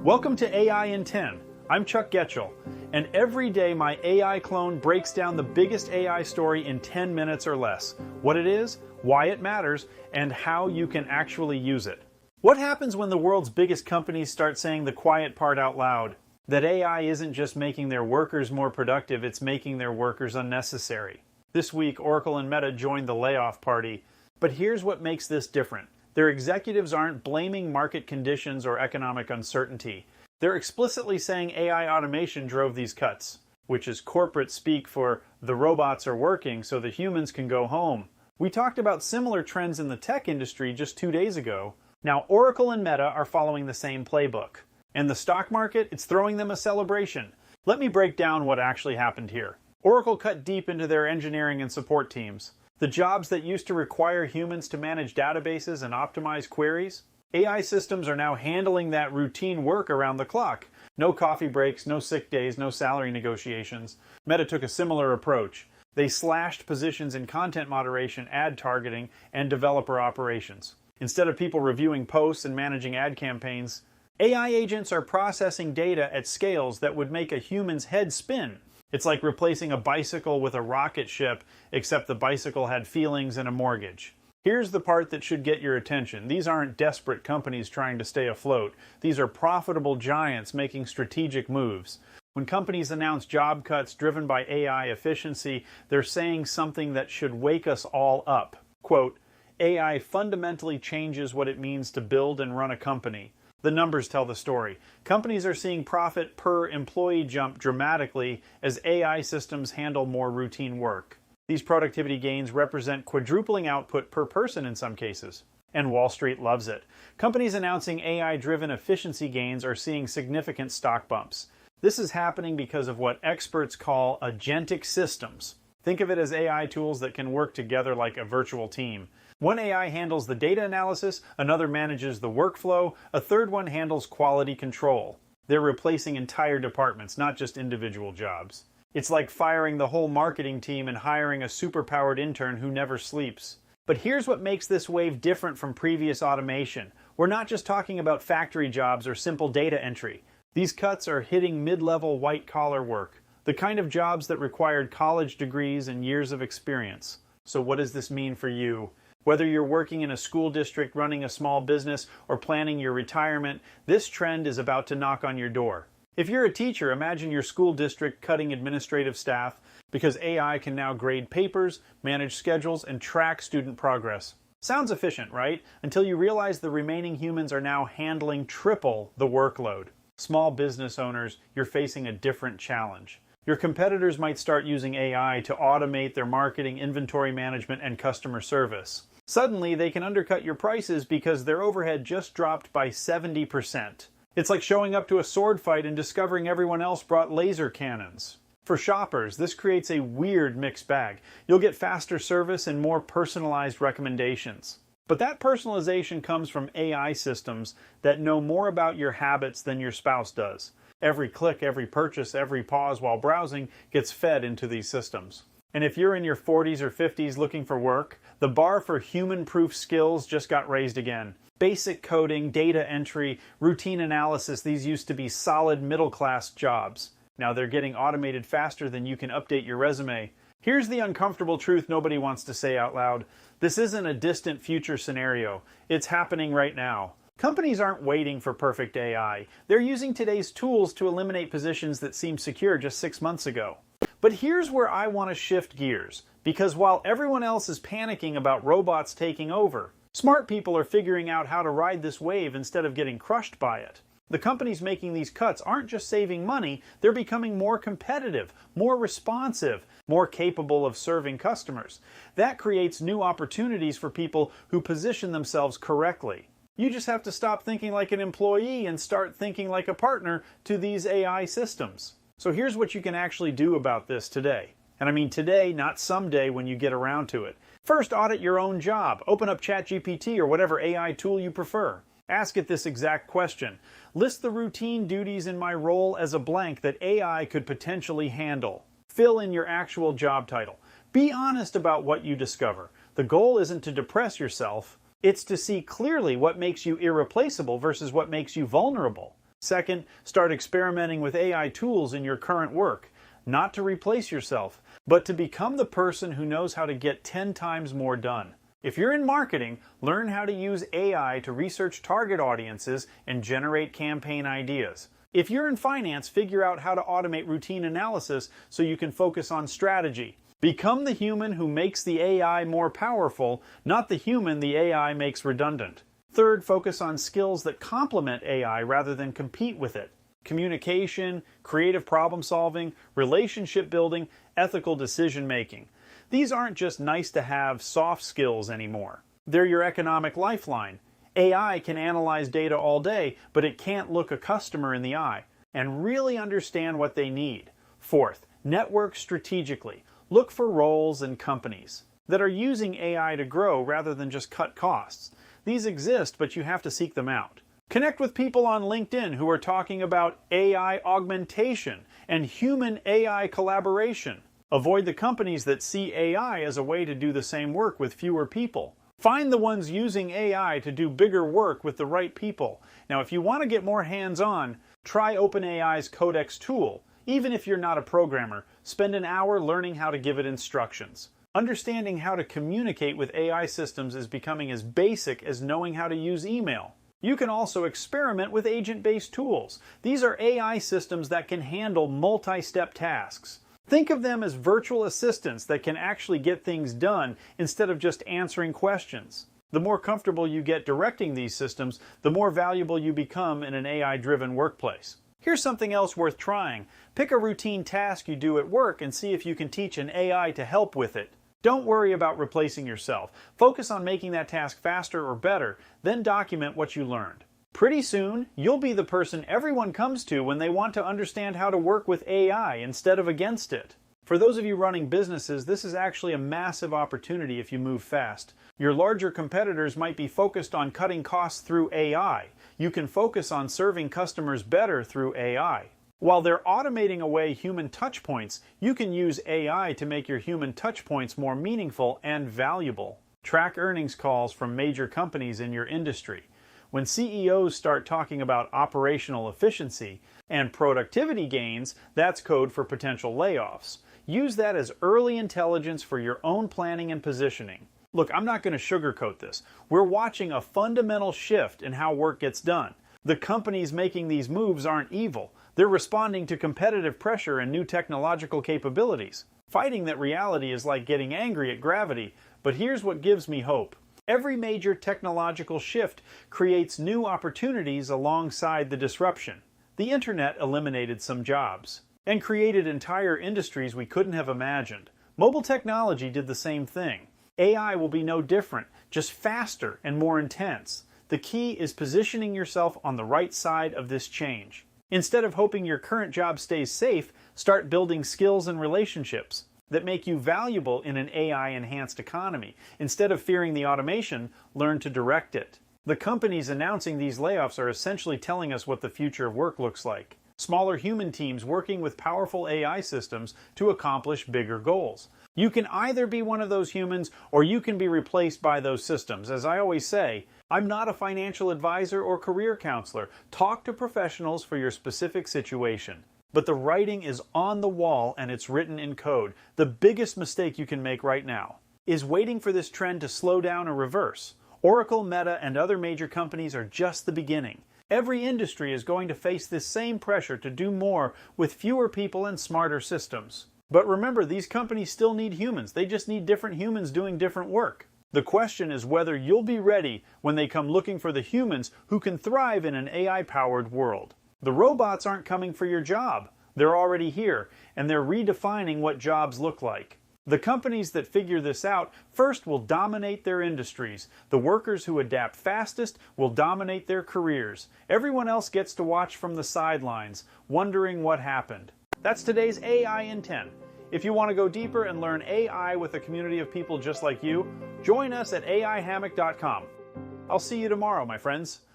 Welcome to AI in 10. I'm Chuck Goetschel, and every day my AI clone breaks down the biggest AI story in 10 minutes or less. What it is, why it matters, and how you can actually use it. What happens when the world's biggest companies start saying the quiet part out loud? That AI isn't just making their workers more productive, it's making their workers unnecessary. This week, Oracle and Meta joined the layoff party. But here's what makes this different. Their executives aren't blaming market conditions or economic uncertainty. They're explicitly saying AI automation drove these cuts, which is corporate speak for the robots are working so the humans can go home. We talked about similar trends in the tech industry just 2 days ago. Now Oracle and Meta are following the same playbook. And the stock market, it's throwing them a celebration. Let me break down what actually happened here. Oracle cut deep into their engineering and support teams. The jobs that used to require humans to manage databases and optimize queries, AI systems are now handling that routine work around the clock. No coffee breaks, no sick days, no salary negotiations. Meta took a similar approach. They slashed positions in content moderation, ad targeting, and developer operations. Instead of people reviewing posts and managing ad campaigns, AI agents are processing data at scales that would make a human's head spin. It's like replacing a bicycle with a rocket ship, except the bicycle had feelings and a mortgage. Here's the part that should get your attention. These aren't desperate companies trying to stay afloat. These are profitable giants making strategic moves. When companies announce job cuts driven by AI efficiency, they're saying something that should wake us all up. Quote, AI fundamentally changes what it means to build and run a company. The numbers tell the story. Companies are seeing profit per employee jump dramatically as AI systems handle more routine work. These productivity gains represent quadrupling output per person in some cases. And Wall Street loves it. Companies announcing AI-driven efficiency gains are seeing significant stock bumps. This is happening because of what experts call agentic systems. Think of it as AI tools that can work together like a virtual team. One AI handles the data analysis, another manages the workflow, a third one handles quality control. They're replacing entire departments, not just individual jobs. It's like firing the whole marketing team and hiring a superpowered intern who never sleeps. But here's what makes this wave different from previous automation. We're not just talking about factory jobs or simple data entry. These cuts are hitting mid-level white-collar work, the kind of jobs that required college degrees and years of experience. So what does this mean for you? Whether you're working in a school district, running a small business, or planning your retirement, this trend is about to knock on your door. If you're a teacher, imagine your school district cutting administrative staff because AI can now grade papers, manage schedules, and track student progress. Sounds efficient, right? Until you realize the remaining humans are now handling triple the workload. Small business owners, you're facing a different challenge. Your competitors might start using AI to automate their marketing, inventory management, and customer service. Suddenly, they can undercut your prices because their overhead just dropped by 70%. It's like showing up to a sword fight and discovering everyone else brought laser cannons. For shoppers, this creates a weird mixed bag. You'll get faster service and more personalized recommendations. But that personalization comes from AI systems that know more about your habits than your spouse does. Every click, every purchase, every pause while browsing gets fed into these systems. And if you're in your 40s or 50s looking for work, the bar for human-proof skills just got raised again. Basic coding, data entry, routine analysis, these used to be solid middle-class jobs. Now they're getting automated faster than you can update your resume. Here's the uncomfortable truth nobody wants to say out loud. This isn't a distant future scenario. It's happening right now. Companies aren't waiting for perfect AI. They're using today's tools to eliminate positions that seemed secure just 6 months ago. But here's where I want to shift gears, because while everyone else is panicking about robots taking over, smart people are figuring out how to ride this wave instead of getting crushed by it. The companies making these cuts aren't just saving money, they're becoming more competitive, more responsive, more capable of serving customers. That creates new opportunities for people who position themselves correctly. You just have to stop thinking like an employee and start thinking like a partner to these AI systems. So here's what you can actually do about this today. And I mean today, not someday when you get around to it. First, audit your own job. Open up ChatGPT or whatever AI tool you prefer. Ask it this exact question. List the routine duties in my role as a blank that AI could potentially handle. Fill in your actual job title. Be honest about what you discover. The goal isn't to depress yourself. It's to see clearly what makes you irreplaceable versus what makes you vulnerable. Second, start experimenting with AI tools in your current work, not to replace yourself, but to become the person who knows how to get 10 times more done. If you're in marketing, learn how to use AI to research target audiences and generate campaign ideas. If you're in finance, figure out how to automate routine analysis so you can focus on strategy. Become the human who makes the AI more powerful, not the human the AI makes redundant. Third, focus on skills that complement AI rather than compete with it. Communication, creative problem solving, relationship building, ethical decision making. These aren't just nice to have soft skills anymore. They're your economic lifeline. AI can analyze data all day, but it can't look a customer in the eye and really understand what they need. Fourth, network strategically. Look for roles and companies that are using AI to grow rather than just cut costs. These exist, but you have to seek them out. Connect with people on LinkedIn who are talking about AI augmentation and human AI collaboration. Avoid the companies that see AI as a way to do the same work with fewer people. Find the ones using AI to do bigger work with the right people. Now, if you want to get more hands-on, try OpenAI's Codex tool. Even if you're not a programmer, spend an hour learning how to give it instructions. Understanding how to communicate with AI systems is becoming as basic as knowing how to use email. You can also experiment with agent-based tools. These are AI systems that can handle multi-step tasks. Think of them as virtual assistants that can actually get things done instead of just answering questions. The more comfortable you get directing these systems, the more valuable you become in an AI-driven workplace. Here's something else worth trying. Pick a routine task you do at work and see if you can teach an AI to help with it. Don't worry about replacing yourself. Focus on making that task faster or better, then document what you learned. Pretty soon, you'll be the person everyone comes to when they want to understand how to work with AI instead of against it. For those of you running businesses, this is actually a massive opportunity if you move fast. Your larger competitors might be focused on cutting costs through AI. You can focus on serving customers better through AI. While they're automating away human touchpoints, you can use AI to make your human touchpoints more meaningful and valuable. Track earnings calls from major companies in your industry. When CEOs start talking about operational efficiency and productivity gains, that's code for potential layoffs. Use that as early intelligence for your own planning and positioning. Look, I'm not going to sugarcoat this. We're watching a fundamental shift in how work gets done. The companies making these moves aren't evil. They're responding to competitive pressure and new technological capabilities. Fighting that reality is like getting angry at gravity, but here's what gives me hope. Every major technological shift creates new opportunities alongside the disruption. The internet eliminated some jobs and created entire industries we couldn't have imagined. Mobile technology did the same thing. AI will be no different, just faster and more intense. The key is positioning yourself on the right side of this change. Instead of hoping your current job stays safe, start building skills and relationships that make you valuable in an AI-enhanced economy. Instead of fearing the automation, learn to direct it. The companies announcing these layoffs are essentially telling us what the future of work looks like. Smaller human teams working with powerful AI systems to accomplish bigger goals. You can either be one of those humans or you can be replaced by those systems. As I always say, I'm not a financial advisor or career counselor. Talk to professionals for your specific situation. But the writing is on the wall and it's written in code. The biggest mistake you can make right now is waiting for this trend to slow down or reverse. Oracle, Meta, and other major companies are just the beginning. Every industry is going to face this same pressure to do more with fewer people and smarter systems. But remember, these companies still need humans. They just need different humans doing different work. The question is whether you'll be ready when they come looking for the humans who can thrive in an AI-powered world. The robots aren't coming for your job. They're already here, and they're redefining what jobs look like. The companies that figure this out first will dominate their industries. The workers who adapt fastest will dominate their careers. Everyone else gets to watch from the sidelines, wondering what happened. That's today's AI in 10. If you want to go deeper and learn AI with a community of people just like you, join us at aihammock.com. I'll see you tomorrow, my friends.